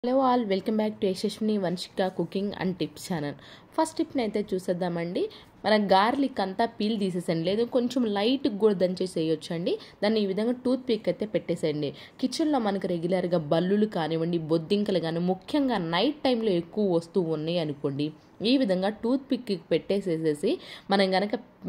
Hello all welcome back to Yashaswini Vamshika cooking and tips channel. First టిప్ని అయితే చూసేద్దామండి. మన గార్లిక్ అంతా పీల్ తీసేసండి, లేదు కొంచెం లైట్గా కూడా దంచేసి వేయొచ్చు అండి. దాన్ని ఈ విధంగా టూత్ పిక్ అయితే పెట్టేసేయండి. కిచెన్లో మనకు రెగ్యులర్గా బల్లులు కానివ్వండి, బొద్దింకలు కానీ ముఖ్యంగా నైట్ టైంలో ఎక్కువ వస్తూ ఉన్నాయి అనుకోండి, ఈ విధంగా టూత్ పిక్ పెట్టేసేసేసి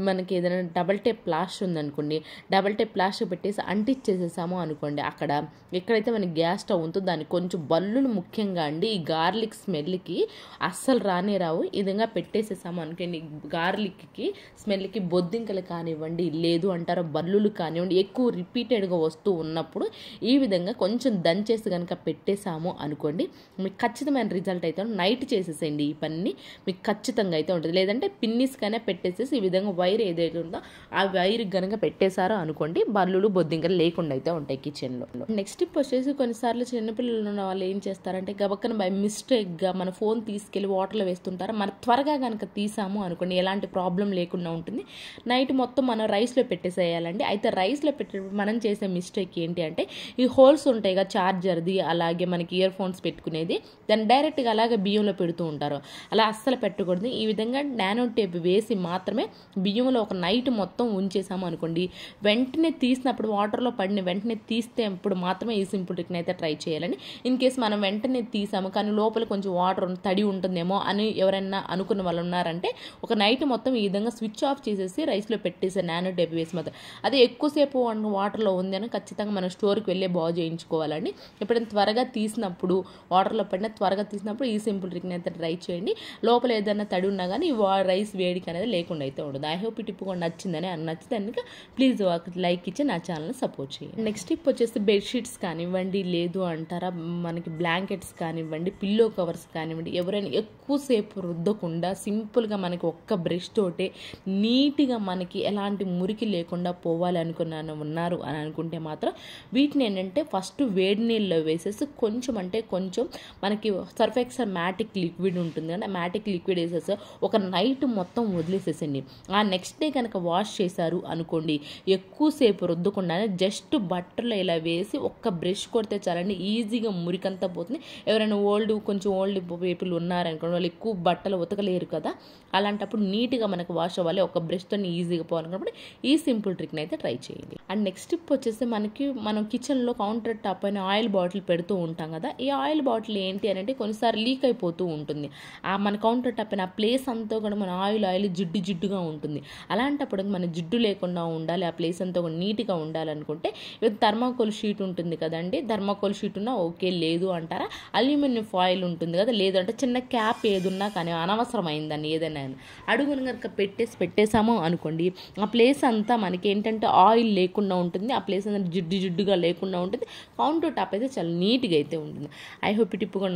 మనకి ఏదైనా డబల్ టేప్ ప్లాస్టర్ ఉందనుకోండి, డబల్ టేప్ ప్లాస్టర్ పెట్టేసి అంటించేసేసాము అనుకోండి, అక్కడ ఎక్కడైతే మనకి గ్యాస్ స్టవ్ ఉందో దానికి కొంచెం బల్లులు ముఖ్యంగా అండి ఈ గార్లిక్ స్మెల్కి అస్సలు రానే రావు. ఈ విధంగా పెట్టేసేసాము అనుకోండి, గార్లిక్కి స్మెల్కి బొద్దింకలు కానివ్వండి, లేదు అంటారో బల్లులు కానివ్వండి ఎక్కువ రిపీటెడ్గా వస్తూ ఉన్నప్పుడు ఈ విధంగా కొంచెం దంచేసి కనుక పెట్టేసాము అనుకోండి, మీకు ఖచ్చితమైన రిజల్ట్ అయితే నైట్ చేసేసేయండి. ఈ పని మీకు ఖచ్చితంగా అయితే ఉంటుంది. లేదంటే పిన్నిస్కైనా పెట్టేసేసి ఈ విధంగా వైర్ ఏదైతే ఉందో ఆ వైర్ కనుక పెట్టేశారో అనుకోండి, బల్లులు బొద్దింకలు లేకుండా అయితే ఉంటాయి కిచెన్లో. నెక్స్ట్ టిప్ వచ్చేసి కొన్నిసార్లు చిన్నపిల్లలు ఉన్న వాళ్ళు ఏం చేస్తారంటే గబక్కన బై మిస్టేక్గా మన ఫోన్ తీసుకెళ్ళి వాటర్లో వేస్తుంటారు. మనం త్వరగా కనుక తీసాము అనుకోండి ఎలాంటి ప్రాబ్లం లేకుండా ఉంటుంది. నైట్ మొత్తం మనం రైస్లో పెట్టేసేయాలండి. అయితే రైస్లో పెట్టేటప్పుడు మనం చేసే మిస్టేక్ ఏంటి అంటే ఈ హోల్స్ ఉంటాయి కదా చార్జర్ది, అలాగే మనకి ఇయర్ ఫోన్స్ పెట్టుకునేది, దాన్ని డైరెక్ట్గా అలాగే బియ్యంలో పెడుతూ ఉంటారు. అలా అస్సలు పెట్టకూడదు. ఈ విధంగా నానో టేప్ వేసి మాత్రమే బియ్యంలో ఒక నైట్ మొత్తం ఉంచేసాము అనుకోండి, వెంటనే తీసినప్పుడు వాటర్లో పడిన వెంటనే తీస్తే అప్పుడు మాత్రమే ఈ సింపుల్ ట్రిక్ని అయితే ట్రై చేయాలని. ఇన్ కేస్ మనం వెంటనే తీసాము కానీ లోపల కొంచెం వాటర్ తడి ఉంటుందేమో అని ఎవరైనా అనుకున్న వాళ్ళు ఉన్నారంటే ఒక నైట్ మొత్తం ఈ విధంగా స్విచ్ ఆఫ్ చేసేసి రైస్లో పెట్టేసే నానో టేప్ వేసి మాత్రం. అదే ఎక్కువసేపు వాటర్లో ఉంది అని ఖచ్చితంగా మనం స్టోర్కి వెళ్ళే బాగు చేయించుకోవాలండి. ఎప్పుడైనా త్వరగా తీసినప్పుడు వాటర్లో పడిన త్వరగా తీసినప్పుడు ఈ సింపుల్ ట్రిక్ని అయితే ట్రై చేయండి. లోపల ఏదైనా తడి ఉన్నా కానీ రైస్ వేడికి అనేది లేకుండా అయితే ఉండదు. ఐ హోప్ ఈ టిప్ కూడా నచ్చిందని నచ్చితే కనుక ప్లీజ్ ఒక లైక్ ఇచ్చి నా ఛానల్ని సపోర్ట్ చేయండి. నెక్స్ట్ టిప్ వచ్చేసి బెడ్షీట్స్ కానివ్వండి, లేదు అంటారా మనకి బ్లాంకెట్స్ కానివ్వండి, పిల్లో కవర్స్ కానివ్వండి, ఎవరైనా ఎక్కువసేపు రుద్దకుండా సింపుల్గా మనకి ఒక్క బ్రష్ తోటే నీట్గా మనకి ఎలాంటి మురికి లేకుండా పోవాలి ఉన్నారు అని అనుకుంటే మాత్రం వీటిని ఏంటంటే ఫస్ట్ వేడి నీళ్ళలో వేసేసి కొంచెం మనకి సర్ఫ్ ఎక్సెల్ మ్యాటిక్ లిక్విడ్ ఉంటుంది కదా, మ్యాటిక్ లిక్విడ్ వేసేసి ఒక నైట్ మొత్తం వదిలేసేసండి. ఆ నెక్స్ట్ డే కనుక వాష్ చేశారు అనుకోండి, ఎక్కువసేపు రుద్దకుండానే జస్ట్ బట్టర్లో ఇలా వేసి ఒక్క బ్రష్ కొడితే చాలండి, ఈజీగా మురికంతా పోతుంది. ఎవరైనా కొంచెం ఓల్డ్ పీపుల్ ఉన్నారనుకోండి, వాళ్ళు ఎక్కువ బట్టలు ఉతకలేరు కదా, అలాంటప్పుడు నీట్గా మనకు వాష్ అవ్వాలి, ఒక బ్రష్తో ఈజీగా పోవాలనుకున్నప్పుడు ఈ సింపుల్ ట్రిక్ని అయితే ట్రై చేయండి. అండ్ నెక్స్ట్ టిప్ వచ్చేసి మనం కిచెన్లో కౌంటర్ టాప్ పైన ఆయిల్ బాటిల్ పెడుతూ ఉంటాం కదా, ఈ ఆయిల్ బాటిల్ ఏంటి అని అంటే కొన్నిసార్లు లీక్ అయిపోతూ ఉంటుంది. మన కౌంటర్ టాప్ పైన ఆ ప్లేస్ అంతా కూడా మన ఆయిల్ జిడ్డుగా ఉంటుంది. అలాంటప్పుడు మన జిడ్డు లేకుండా ఉండాలి, ఆ ప్లేస్ అంతా కూడా నీట్గా ఉండాలనుకుంటే థర్మాకోల్ షీట్ ఉంటుంది కదండి, థర్మాకోల్ షీట్ ఉన్నా ఓకే, లేదు అంటారా అల్యూమినియం ఫాయిల్ ఉంటుంది కదా, లేదు అంటే చిన్న క్యాప్ ఏదున్నా కానీ అనవసరమైందని ఏదైనా అడుగును కనుక పెట్టేసాము అనుకోండి, ఆ ప్లేస్ అంతా మనకి ఏంటంటే ఆయిల్ లేకుండా ఉంటుంది, ఆ ప్లేస్ అంతా జిడ్డుగా లేకుండా ఉంటుంది, కౌంటర్ టాప్ అయితే చాలా నీట్గా అయితే ఉంటుంది. ఐ హోప్ టిప్ కూడా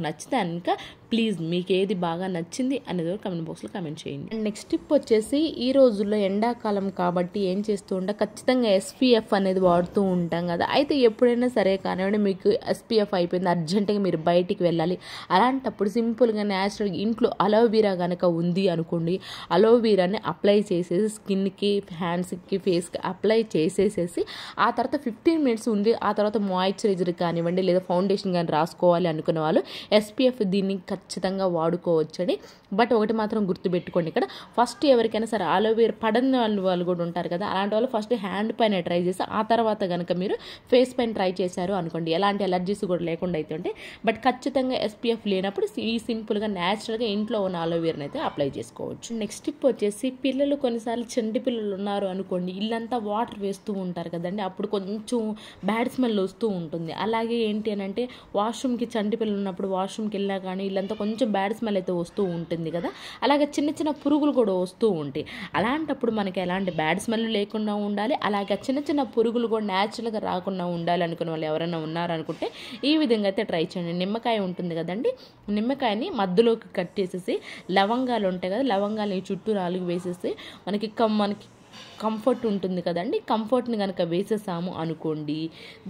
నచ్చితే కనుక ప్లీజ్ మీకు ఏది బాగా నచ్చింది అనేది కమెంట్ బాక్స్లో కమెంట్ చేయండి. అండ్ నెక్స్ట్ టిప్ వచ్చేసి ఈ రోజుల్లో ఎండాకాలం కాబట్టి ఏం చేస్తూ ఉంటా ఖచ్చితంగా SPF అనేది వాడుతూ ఉంటాం కదా, అయితే ఎప్పుడైనా సరే కానివ్వండి మీకు SPF అయిపోయింది, అర్జెంటుగా మీరు బయటికి వెళ్ళాలి, అలాంటప్పుడు సింపుల్గా న్యాచురల్గా ఇంట్లో అలోవీరా కనుక ఉంది అనుకోండి, అలోవీరాని అప్లై చేసేసి స్కిన్కి, హ్యాండ్స్కి, ఫేస్కి అప్లై చేసేసేసి ఆ తర్వాత 15 మినిట్స్ ఉంది, ఆ తర్వాత మాయిశ్చరైజర్ కానివ్వండి లేదా ఫౌండేషన్ కానీ రాసుకోవాలి అనుకునే వాళ్ళు SPF దీన్ని ఖచ్చితంగా వాడుకోవచ్చండి. బట్ ఒకటి మాత్రం గుర్తుపెట్టుకోండి, ఇక్కడ ఫస్ట్ ఎవరికైనా సరే అలోవేరా పడని వాళ్ళు కూడా ఉంటారు కదా, అలాంటి వాళ్ళు ఫస్ట్ హ్యాండ్ పైన ట్రై చేసి ఆ తర్వాత కనుక మీరు ఫేస్ పైన ట్రై చేశారు అనుకోండి, ఎలాంటి ఎలర్జీస్ కూడా లేకుండా అయితే ఉంటాయి. బట్ ఖచ్చితంగా SPF లేనప్పుడు ఈ సింపుల్గా న్యాచురల్గా ఇంట్లో ఉన్న అలోవేరాని అయితే అప్లై చేసుకోవచ్చు. నెక్స్ట్ టిప్ వచ్చేసి పిల్లలు కొన్నిసార్లు చంటి పిల్లలు ఉన్నారు అనుకోండి, ఇల్లంతా వాటర్ వేస్తూ ఉంటారు కదండి, అప్పుడు కొంచెం బ్యాడ్ స్మెల్ వస్తూ ఉంటుంది. అలాగే ఏంటి అని అంటే వాష్రూమ్కి చంటి పిల్లలు ఉన్నప్పుడు వాష్రూమ్కి వెళ్ళా కానీ ఇల్లంతా కొంచెం బ్యాడ్ స్మెల్ అయితే వస్తూ ఉంటుంది కదా, అలాగే చిన్న పురుగులు కూడా వస్తూ ఉంటాయి. అలాంటప్పుడు మనకి ఎలాంటి బ్యాడ్ స్మెల్ లేకుండా ఉండాలి, అలాగే చిన్న పురుగులు కూడా న్యాచురల్గా రాకుండా ఉండాలి అనుకునే వాళ్ళు ఎవరైనా ఉన్నారనుకుంటే ఈ విధంగా అయితే ట్రై చేయండి. నిమ్మకాయ ఉంటుంది కదండి, నిమ్మకాయని మధ్యలోకి కట్ చేసేసి లవంగాలు ఉంటాయి కదా, లవంగాలని చుట్టూ 4 వేసేసి మనకి కంఫర్ట్ ఉంటుంది కదండి, కంఫర్ట్ని కనుక వేసేసాము అనుకోండి,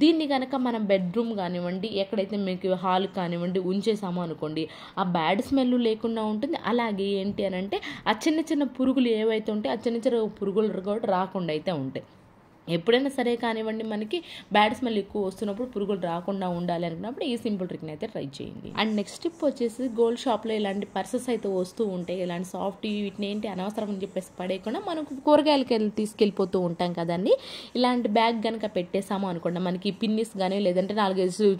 దీన్ని కనుక మనం బెడ్రూమ్ కానివ్వండి ఎక్కడైతే మీకు హాల్ కానివ్వండి ఉంచేసాము అనుకోండి, ఆ బ్యాడ్ స్మెల్ లేకుండా ఉంటుంది. అలాగే ఏంటి అని అంటే ఆ చిన్న పురుగులు ఏవైతే ఉంటాయి ఆ చిన్న పురుగులు కూడా రాకుండా అయితే ఉంటాయి. ఎప్పుడైనా సరే కానివ్వండి, మనకి బ్యాడ్ స్మెల్ ఎక్కువ వస్తున్నప్పుడు పురుగులు రాకుండా ఉండాలి అనుకున్నప్పుడు ఈ సింపుల్ ట్రిక్ని అయితే ట్రై చేయండి. అండ్ నెక్స్ట్ టిప్ వచ్చేసి గోల్డ్ షాప్లో ఇలాంటి పర్సెస్ అయితే వస్తూ ఉంటాయి. ఇలాంటి సాఫ్ట్ వీటిని ఏంటి అనవసరం అని చెప్పేసి పడేయకుండా మనకు కూరగాయలకి తీసుకెళ్ళిపోతూ ఉంటాం కదండి. ఇలాంటి బ్యాగ్ కనుక పెట్టేసాము అనుకోండి, మనకి పిన్నిస్ కానీ లేదంటే 4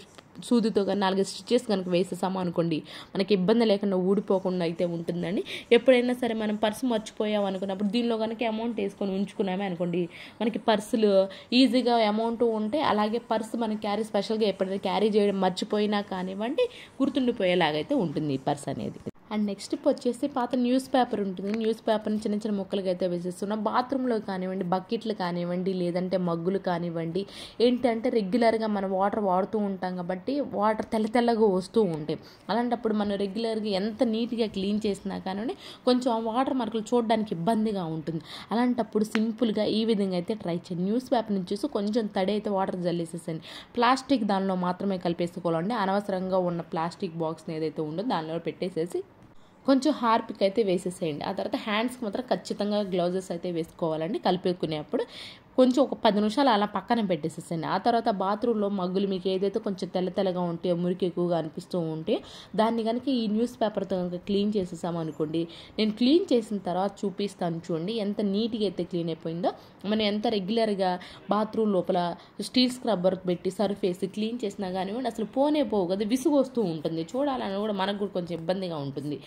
సూదితో కానీ 4 స్టిచెస్ కనుక వేసేసాము అనుకోండి, మనకి ఇబ్బంది లేకుండా ఊడిపోకుండా అయితే ఉంటుందండి. ఎప్పుడైనా సరే మనం పర్సు మర్చిపోయాం అనుకున్నప్పుడు దీనిలో కనుక అమౌంట్ వేసుకొని ఉంచుకున్నామే అనుకోండి, మనకి పర్సులు ఈజీగా అమౌంట్ ఉంటే అలాగే పర్సు మనం స్పెషల్గా ఎప్పుడైనా క్యారీ చేయడం మర్చిపోయినా కానివ్వండి గుర్తుండిపోయేలాగైతే ఉంటుంది ఈ పర్స్ అనేది. అండ్ నెక్స్ట్ వచ్చేసి పాత న్యూస్ పేపర్ ఉంటుంది. న్యూస్ పేపర్ని చిన్న చిన్న ముక్కలుగా అయితే వేసేస్తున్నాం. బాత్రూంలో కానివ్వండి, బకెట్లు కానివ్వండి, లేదంటే మగ్గులు కానివ్వండి, ఏంటంటే రెగ్యులర్గా మనం వాటర్ వాడుతూ ఉంటాం కాబట్టి వాటర్ తెల్లగా వస్తూ ఉంటాయి. అలాంటప్పుడు మనం రెగ్యులర్గా ఎంత నీట్గా క్లీన్ చేసినా కానివ్వండి కొంచెం ఆ వాటర్ మార్కులు చూడడానికి ఇబ్బందిగా ఉంటుంది. అలాంటప్పుడు సింపుల్గా ఈ విధంగా అయితే ట్రై చేయండి. న్యూస్ పేపర్ నుంచి చూసి కొంచెం తడి అయితే వాటర్ జల్లేసేసండి. ప్లాస్టిక్ దానిలో మాత్రమే కలిపేసుకోవాలండి. అనవసరంగా ఉన్న ప్లాస్టిక్ బాక్స్ని ఏదైతే ఉందో దానిలో పెట్టేసేసి కొంచెం హార్పిక్ అయితే వేసేసేయండి. ఆ తర్వాత హ్యాండ్స్కి మాత్రం ఖచ్చితంగా గ్లౌజెస్ అయితే వేసుకోవాలండి. కలిపేసుకునేప్పుడు కొంచెం ఒక 10 నిమిషాలు అలా పక్కన పెట్టేసేసండి. ఆ తర్వాత బాత్రూంలో మగ్గులు మీకు ఏదైతే కొంచెం తెల్లగా ఉంటాయో, మురికి ఎక్కువగా అనిపిస్తూ ఉంటే దాన్ని కనుక ఈ న్యూస్ పేపర్తో కనుక క్లీన్ చేసేసాము అనుకోండి, నేను క్లీన్ చేసిన తర్వాత చూపిస్తాను చూడండి ఎంత నీట్గా అయితే క్లీన్ అయిపోయిందో. మనం ఎంత రెగ్యులర్గా బాత్రూమ్ లోపల స్టీల్ స్క్రబ్బర్ పెట్టి సర్ఫ్ వేసి క్లీన్ చేసినా కానివ్వండి అసలు పోవు కదా, విసుగు వస్తూ ఉంటుంది. చూడాలని కూడా మనకు కూడా కొంచెం ఇబ్బందిగా ఉంటుంది.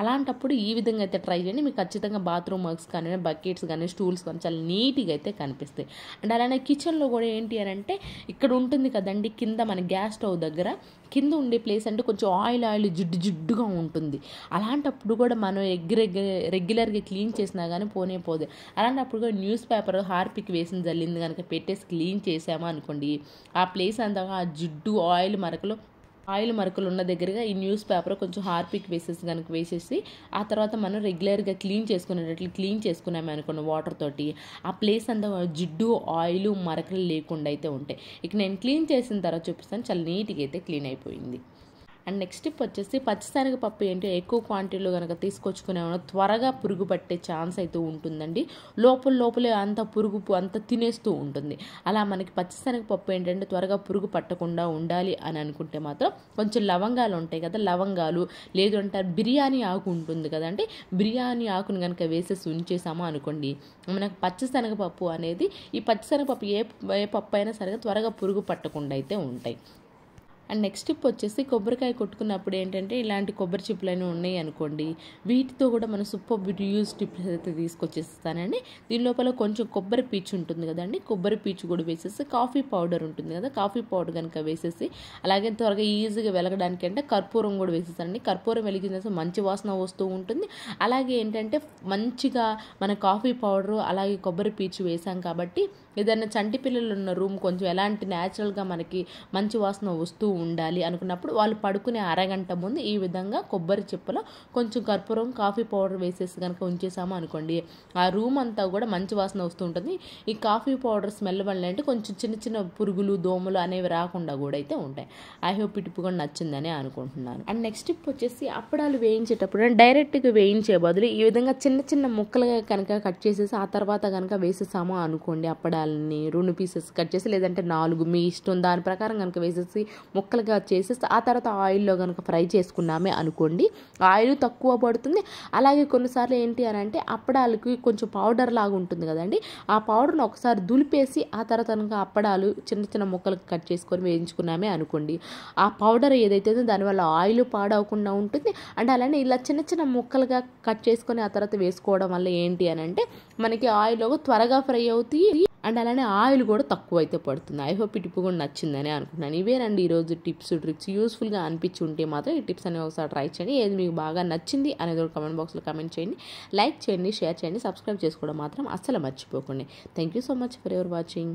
అలాంటప్పుడు ఈ విధంగా అయితే ట్రై చేయండి. మీకు ఖచ్చితంగా బాత్రూమ్ మగ్స్ కానీ, బకెట్స్ కానీ, స్టూల్స్ కానీ చాలా నీట్గా అయితే కనిపిస్తాయి. అండ్ అలానే కిచెన్లో కూడా ఏంటి అని అంటే ఇక్కడ ఉంటుంది కదండి కింద మన గ్యాస్ స్టవ్ దగ్గర కింద ఉండే ప్లేస్ అంటే కొంచెం ఆయిల్ జిడ్డుగా ఉంటుంది. అలాంటప్పుడు కూడా మనం రెగ్యులర్గా క్లీన్ చేసినా కానీ పోదు. అలాంటప్పుడు కూడా న్యూస్ పేపర్ హార్పిక్ వేసిన జల్లింది కనుక పెట్టేసి క్లీన్ చేసామా అనుకోండి, ఆ ప్లేస్ అంతా ఆ జిడ్డు ఆయిల్ మరకలు ఉన్న దగ్గరగా ఈ న్యూస్ పేపర్ కొంచెం హార్పిక్ వేసేసి ఆ తర్వాత మనం రెగ్యులర్గా క్లీన్ చేసుకున్నామే అనుకోండి వాటర్ తోటి, ఆ ప్లేస్ అంతా జిడ్డు ఆయిల్ మరకలు లేకుండా అయితే ఉంటాయి. ఇక నేను క్లీన్ చేసిన తర్వాత చూపిస్తాను. చాలా నీట్గా అయితే క్లీన్ అయిపోయింది. అండ్ నెక్స్ట్ టిప్ వచ్చేసి పచ్చిశనగపప్పు ఏంటో ఎక్కువ క్వాంటిటీలో కనుక తీసుకొచ్చుకునే త్వరగా పురుగు పట్టే ఛాన్స్ అయితే ఉంటుందండి. లోపలే అంత పురుగు అంత తినేస్తూ ఉంటుంది. అలా మనకి పచ్చిశనగపప్పు ఏంటంటే త్వరగా పురుగు పట్టకుండా ఉండాలి అని అనుకుంటే మాత్రం కొంచెం లవంగాలు ఉంటాయి కదా, లవంగాలు లేదు అంటే బిర్యానీ ఆకు ఉంటుంది కదండి, బిర్యానీ ఆకుని కనుక వేసేసి ఉంచేసామో అనుకోండి, మనకు పచ్చిశనగపప్పు అనేది ఈ పచ్చిశనగపప్పు ఏ పప్పు అయినా సరే త్వరగా పురుగు పట్టకుండా అయితే ఉంటాయి. అండ్ నెక్స్ట్ టిప్ వచ్చేసి కొబ్బరికాయ కొట్టుకున్నప్పుడు ఏంటంటే ఇలాంటి కొబ్బరి చిప్పులైనా ఉన్నాయి అనుకోండి, వీటితో కూడా మనం సూపర్ యూజ్ టిప్స్ అయితే తీసుకొచ్చేస్తానండి. దీని లోపల కొంచెం కొబ్బరి పీచు ఉంటుంది కదండి, కొబ్బరి పీచు కూడా వేసేసి కాఫీ పౌడర్ ఉంటుంది కదా, కాఫీ పౌడర్ కనుక వేసేసి అలాగే త్వరగా ఈజీగా వెలగడానికి అంటే కర్పూరం కూడా వేసేసానండి. కర్పూరం వెలిగించేసి మంచి వాసన వస్తూ ఉంటుంది. అలాగే ఏంటంటే మంచిగా మన కాఫీ పౌడరు అలాగే కొబ్బరి పీచు వేసాం కాబట్టి ఏదైనా చంటి పిల్లలు ఉన్న రూమ్ కొంచెం ఎలాంటి న్యాచురల్గా మనకి మంచి వాసన వస్తూ ఉండాలి అనుకున్నప్పుడు వాళ్ళు పడుకునే అరగంట ముందు ఈ విధంగా కొబ్బరి చిప్పలో కొంచెం కర్పూరం కాఫీ పౌడర్ వేసేసి కనుక ఉంచేసాము అనుకోండి, ఆ రూమ్ అంతా కూడా మంచి వాసన వస్తూ ఉంటుంది. ఈ కాఫీ పౌడర్ స్మెల్ వల్ల అంటే కొంచెం చిన్న పురుగులు దోమలు అనేవి రాకుండా కూడా అయితే ఉంటాయి. ఐ హోప్ ఈ టిప్ కూడా నచ్చిందని అనుకుంటున్నాను. అండ్ నెక్స్ట్ టిప్ వచ్చేసి అప్పడాలు వేయించేటప్పుడు డైరెక్ట్గా వేయించే బదులు ఈ విధంగా చిన్న ముక్కలుగా కనుక కట్ చేసేసి ఆ తర్వాత కనుక వేసేసాము అనుకోండి, అప్పడాలని 2 పీసెస్ కట్ చేసి లేదంటే 4 మీ ఇష్టం దాని ప్రకారం కనుక వేసేసి ముక్కలుగా చేసేసి ఆ తర్వాత ఆయిల్లో కనుక ఫ్రై చేసుకున్నామే అనుకోండి, ఆయిల్ తక్కువ పడుతుంది. అలాగే కొన్నిసార్లు ఏంటి అని అంటే అప్పడాలకి కొంచెం పౌడర్ లాగా ఉంటుంది కదండి, ఆ పౌడర్ని ఒకసారి దులిపేసి ఆ తర్వాత కనుక అప్పడాలు చిన్న ముక్కలు కట్ చేసుకొని వేయించుకున్నామే అనుకోండి, ఆ పౌడర్ ఏదైతే దానివల్ల ఆయిల్ పాడవకుండా ఉంటుంది. అండ్ అలానే ఇలా చిన్న ముక్కలుగా కట్ చేసుకొని ఆ తర్వాత వేసుకోవడం వల్ల ఏంటి అని అంటే మనకి ఆయిల్ త్వరగా ఫ్రై అవుతాయి. అండ్ అలానే ఆయిల్ కూడా తక్కువ అయితే పడుతుంది. ఐ హోప్ ఈ టిప్ కూడా నచ్చిందని అనుకుంటున్నాను. ఇవేనండి ఈరోజు టిప్స్ ట్రిక్స్. యూస్ఫుల్గా అనిపించి ఉంటే మాత్రం ఈ టిప్స్ అనేవి ఒకసారి ట్రై చేయండి. ఏది మీకు బాగా నచ్చింది అనేది ఒక కామెంట్ బాక్స్లో కామెంట్ చేయండి, లైక్ చేయండి, షేర్ చేయండి, సబ్స్క్రైబ్ చేసుకోవడం మాత్రం అస్సలు మర్చిపోకండి. Thank you so much for your watching.